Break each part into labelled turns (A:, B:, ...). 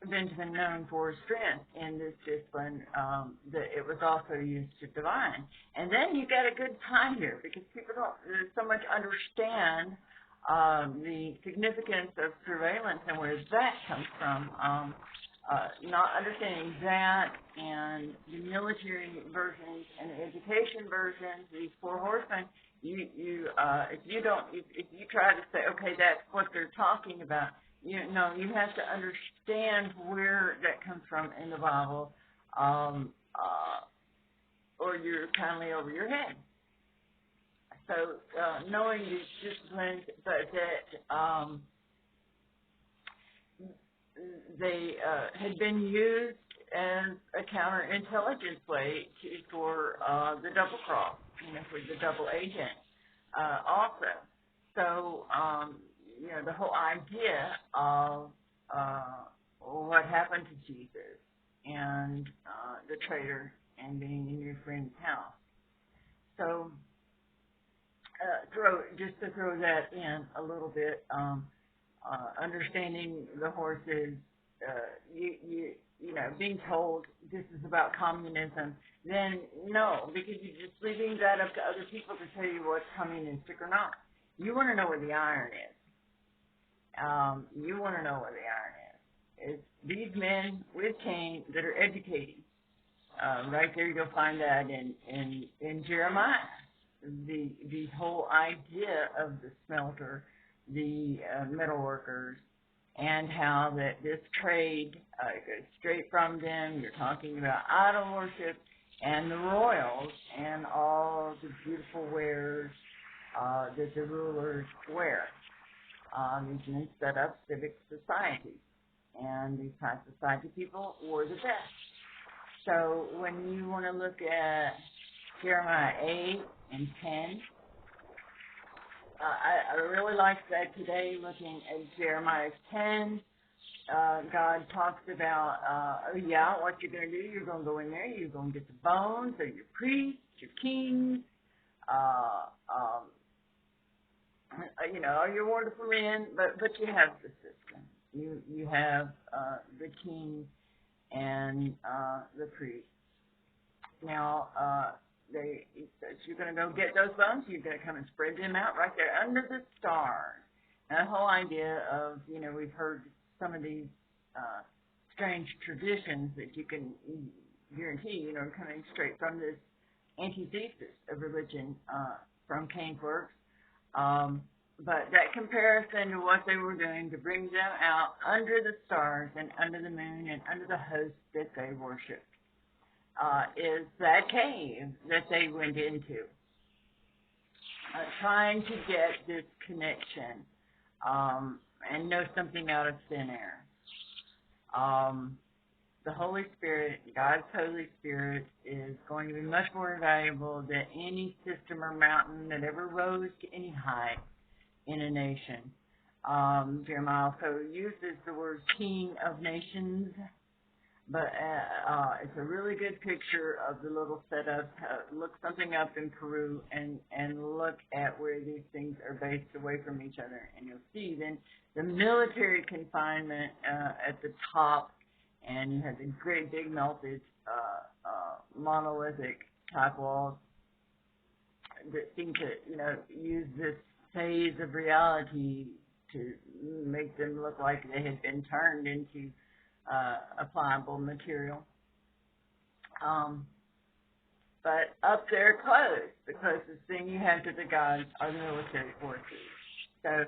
A: Benjamin known for his strength in this discipline, that it was also used to divine. And then you get a good time here because people don't so much understand the significance of surveillance and where that comes from. Not understanding that and the military versions and the education versions, these four horsemen, if you try to say, okay, that's what they're talking about, you have to understand where that comes from in the Bible, or you're kindly over your head. So knowing these disciplines, but that they had been used as a counterintelligence way for the double cross, for the double agent also. So, the whole idea of what happened to Jesus and the traitor and being in your friend's house. So, just to throw that in a little bit, understanding the horses, being told this is about communism, then no, because you're just leaving that up to other people to tell you what's communistic or not. You want to know where the iron is. You want to know where the iron is. It's these men with cane that are educating. Right there, you'll find that in Jeremiah. The whole idea of the smelter, the metal workers, and how that this trade goes straight from them. You're talking about idol worship and the royals and all the beautiful wares that the rulers wear. These men set up civic societies, and these high society people were the best. So when you want to look at Jeremiah 8 and 10, I really like that today, looking at Jeremiah 10. God talks about, what you're going to do. You're going to go in there. You're going to get the bones of your priests, your kings, your wonderful men, but you have the system. You have the king and the priest. Now, you're going to go get those bones. You're going to come and spread them out right there under the stars. And the whole idea of, we've heard some of these strange traditions that you can guarantee, coming straight from this antithesis of religion from Cain's works. But that comparison to what they were doing to bring them out under the stars and under the moon and under the host that they worshiped. Is that cave that they went into, trying to get this connection and know something out of thin air. The Holy Spirit, God's Holy Spirit, is going to be much more valuable than any system or mountain that ever rose to any height in a nation. Jeremiah also uses the word king of nations, but it's a really good picture of the little setup. Look something up in Peru and look at where these things are based away from each other, and you'll see then the military confinement at the top, and you have the great big melted monolithic type walls that seem to use this phase of reality to make them look like they had been turned into applicable material. But up there close, the closest thing you have to the gods are the military forces. So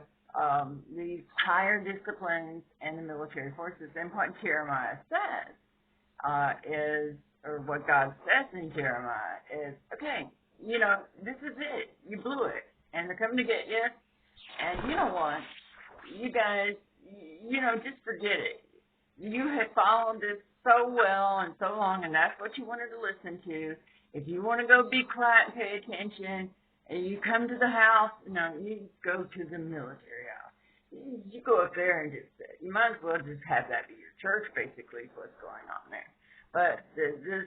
A: these higher disciplines and the military forces, and what Jeremiah says or what God says in Jeremiah is, okay, this is it. You blew it. And they're coming to get you. And you know what? You guys, just forget it. You have followed this so well and so long, and that's what you wanted to listen to. If you want to go be quiet and pay attention, and you come to the house, you go to the military house. You go up there and just, you might as well just have that be your church, basically, is what's going on there. But this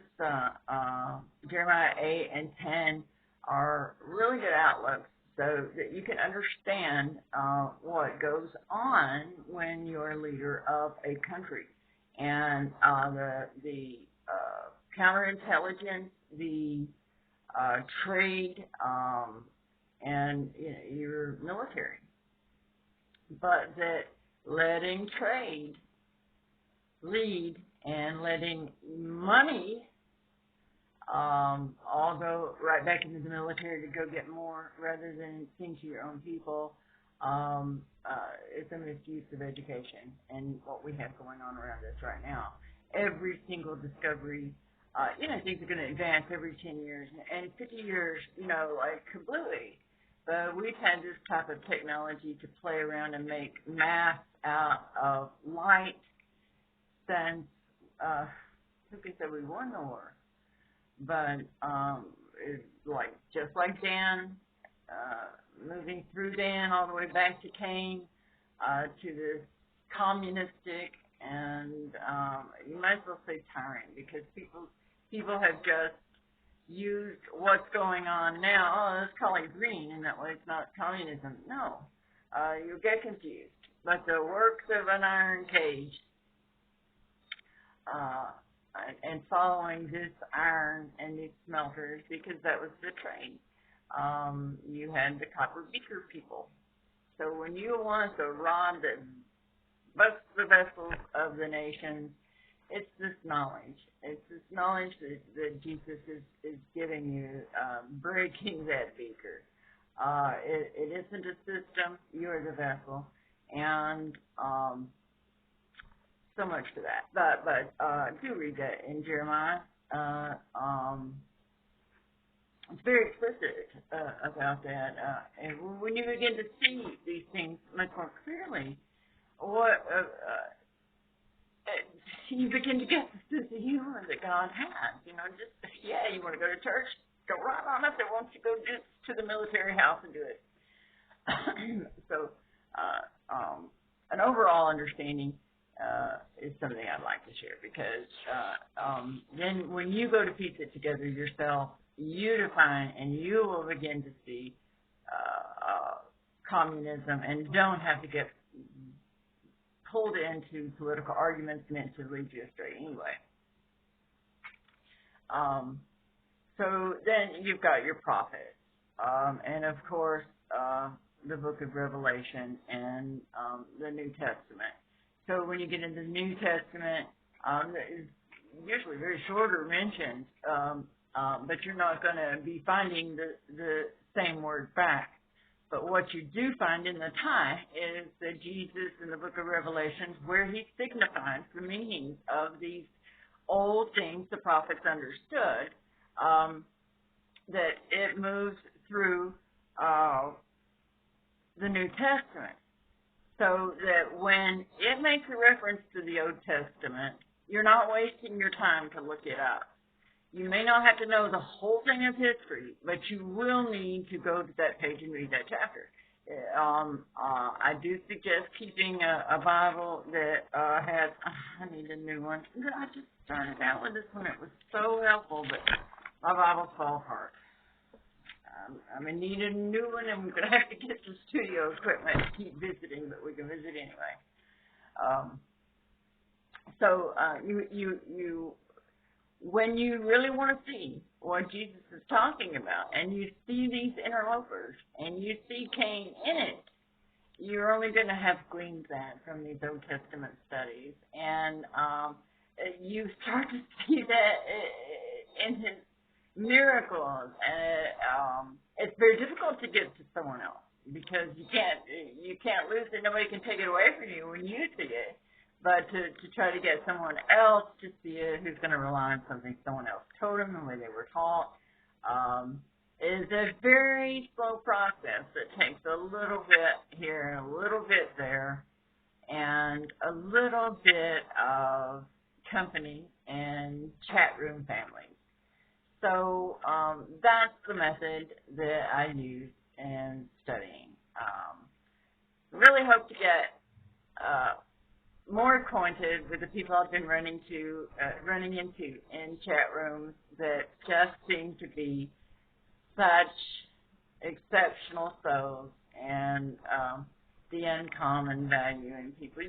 A: Jeremiah 8 and 10 are really good outlooks so that you can understand what goes on when you're a leader of a country and the counterintelligence, the trade, and your military. But that letting trade lead and letting money all go right back into the military to go get more rather than seeing to your own people is a misuse of education and what we have going on around us right now. Every single discovery, things are going to advance every 10 years and 50 years, like completely. But we've had this type of technology to play around and make math out of light since, who could say we won the war? But it's just like Dan, moving through Dan all the way back to Cain, to this communistic and you might as well say tyrant, because people have just used what's going on now. Oh, let's call it green, and that way it's not communism. No, you'll get confused. But the works of an iron cage, and following this iron and these smelters, because that was the trade. You had the copper beaker people. So when you want the rod that busts the vessels of the nations, it's this knowledge. It's this knowledge that Jesus is giving you, breaking that beaker. It isn't a system. You're the vessel. And so much for that. But do read that in Jeremiah. It's very explicit about that. And when you begin to see these things much more clearly, you begin to get the sense of humor that God has. You want to go to church? Go right on up there. Why don't you go just to the military house and do it? So, an overall understanding is something I'd like to share, because then when you go to piece it together yourself, you define and you will begin to see communism and don't have to get pulled into political arguments meant to lead you astray anyway. So then you've got your prophets, and of course the book of Revelation and the New Testament. So when you get into the New Testament, it's usually very shorter mentions, but you're not going to be finding the same word back. But what you do find in the tie is that Jesus in the book of Revelation, where he signifies the meanings of these old things the prophets understood, that it moves through the New Testament. So that when it makes a reference to the Old Testament, you're not wasting your time to look it up. You may not have to know the whole thing of history, but you will need to go to that page and read that chapter. I do suggest keeping a Bible that has, I need a new one. I just started out with this one. It was so helpful, but my Bibles fall apart. I'm in need of a new one, and we're going to have to get some studio equipment to keep visiting, but we can visit anyway. When you really want to see what Jesus is talking about, and you see these interlopers, and you see Cain in it, you're only going to have gleaned that from these Old Testament studies. And you start to see that in his miracles. It's very difficult to get to someone else, because you can't lose it. Nobody can take it away from you when you see it. But to try to get someone else to see it, who's going to rely on something someone else told them, the way they were taught, is a very slow process that takes a little bit here and a little bit there, and a little bit of company and chat room families. So that's the method that I use in studying. Really hope to get more acquainted with the people I've been running into in chat rooms that just seem to be such exceptional souls, and the uncommon value in people.